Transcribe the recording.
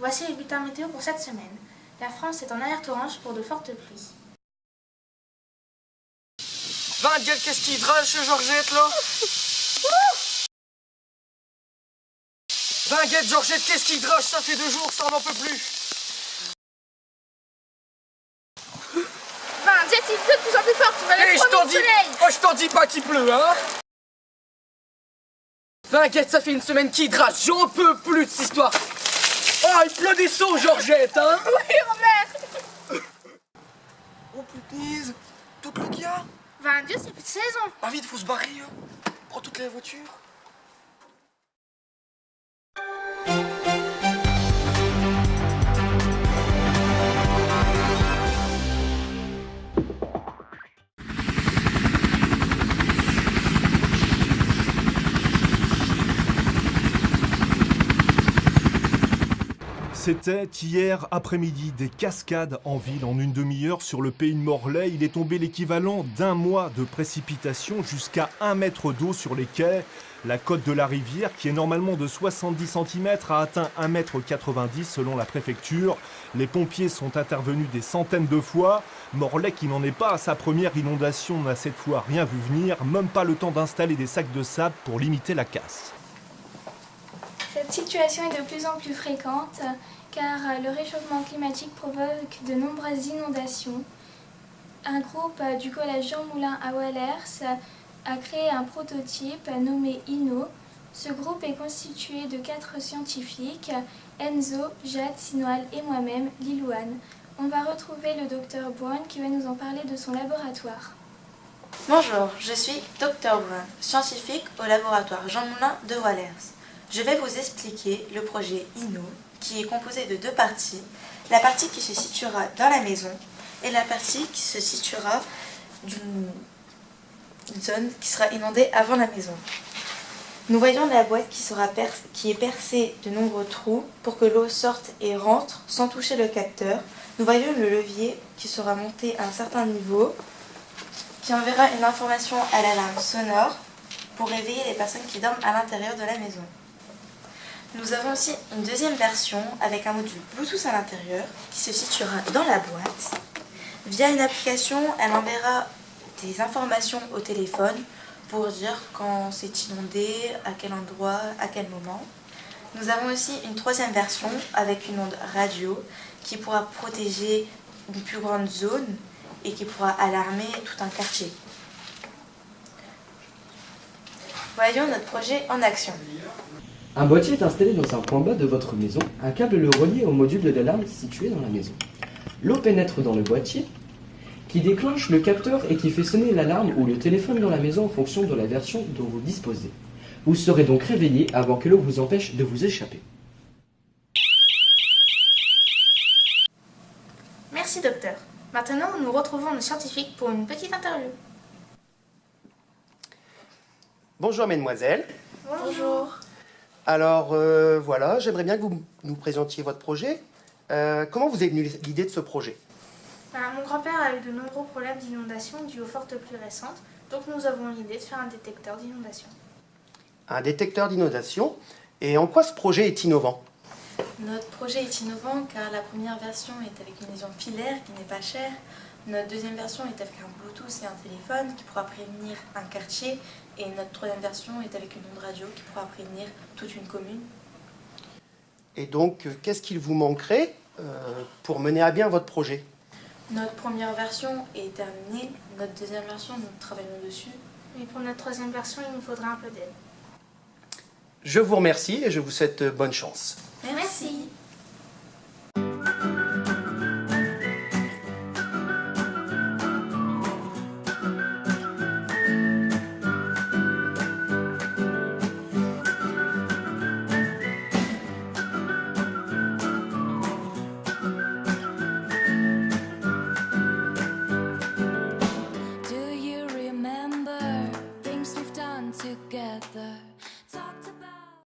Voici les bulletins météo pour cette semaine. La France est en alerte orange pour de fortes pluies. Gueule, qu'est-ce qui drache, Georgette, là? Gueule, Georgette, qu'est-ce qui drache? Ça fait 2 jours, ça, on n'en peut plus. Jet, il pleut de plus en plus fort, tu vas aller prendre le soleil. Oh, je t'en dis pas qu'il pleut, hein? Gueule, ça fait une semaine qu'il drache, j'en peux plus de cette histoire. Oh, il pleut des seaux, Georgette, hein? Oui, Robert. Oh, putise, toute l'eau qu'il y a. Dieu, c'est plus de saison. Ah, vite, faut se barrer, hein. Prends toutes les voitures. C'était hier après-midi, des cascades en ville en une demi-heure sur le pays de Morlaix. Il est tombé l'équivalent d'1 mois de précipitations, jusqu'à 1 mètre d'eau sur les quais. La cote de la rivière, qui est normalement de 70 cm, a atteint 1,90 m selon la préfecture. Les pompiers sont intervenus des centaines de fois. Morlaix, qui n'en est pas à sa première inondation, n'a cette fois rien vu venir, même pas le temps d'installer des sacs de sable pour limiter la casse. Cette situation est de plus en plus fréquente car le réchauffement climatique provoque de nombreuses inondations. Un groupe du collège Jean Moulin à Wallers a créé un prototype nommé INO. Ce groupe est constitué de 4 scientifiques, Enzo, Jade, Sinoal et moi-même, Lilouane. On va retrouver le docteur Brown qui va nous en parler de son laboratoire. Bonjour, je suis Dr Brown, scientifique au laboratoire Jean Moulin de Wallers. Je vais vous expliquer le projet INO, qui est composé de 2 parties. La partie qui se situera dans la maison et la partie qui se situera d'une zone qui sera inondée avant la maison. Nous voyons la boîte qui est percée de nombreux trous pour que l'eau sorte et rentre sans toucher le capteur. Nous voyons le levier qui sera monté à un certain niveau, qui enverra une information à l'alarme sonore pour réveiller les personnes qui dorment à l'intérieur de la maison. Nous avons aussi une deuxième version avec un module Bluetooth à l'intérieur qui se situera dans la boîte. Via une application, elle enverra des informations au téléphone pour dire quand c'est inondé, à quel endroit, à quel moment. Nous avons aussi une 3e version avec une onde radio qui pourra protéger une plus grande zone et qui pourra alarmer tout un quartier. Voyons notre projet en action. Un boîtier est installé dans un point bas de votre maison, un câble le relie au module de l'alarme situé dans la maison. L'eau pénètre dans le boîtier, qui déclenche le capteur et qui fait sonner l'alarme ou le téléphone dans la maison en fonction de la version dont vous disposez. Vous serez donc réveillé avant que l'eau vous empêche de vous échapper. Merci docteur. Maintenant, nous retrouvons nos scientifiques pour une petite interview. Bonjour mesdemoiselles. Bonjour. Alors voilà, j'aimerais bien que vous nous présentiez votre projet. Comment vous est venue l'idée de ce projet? Mon grand-père a eu de nombreux problèmes d'inondation dus aux fortes pluies récentes, donc nous avons l'idée de faire un détecteur d'inondation. Un détecteur d'inondation? Et en quoi ce projet est innovant? Notre projet est innovant car la première version est avec une liaison filaire qui n'est pas chère. Notre deuxième version est avec un Bluetooth et un téléphone qui pourra prévenir un quartier. Et notre 3e version est avec une onde radio qui pourra prévenir toute une commune. Et donc, qu'est-ce qu'il vous manquerait pour mener à bien votre projet? Notre première version est terminée. Notre deuxième version, nous travaillons dessus. Mais pour notre 3e version, il nous faudra un peu d'aide. Je vous remercie et je vous souhaite bonne chance.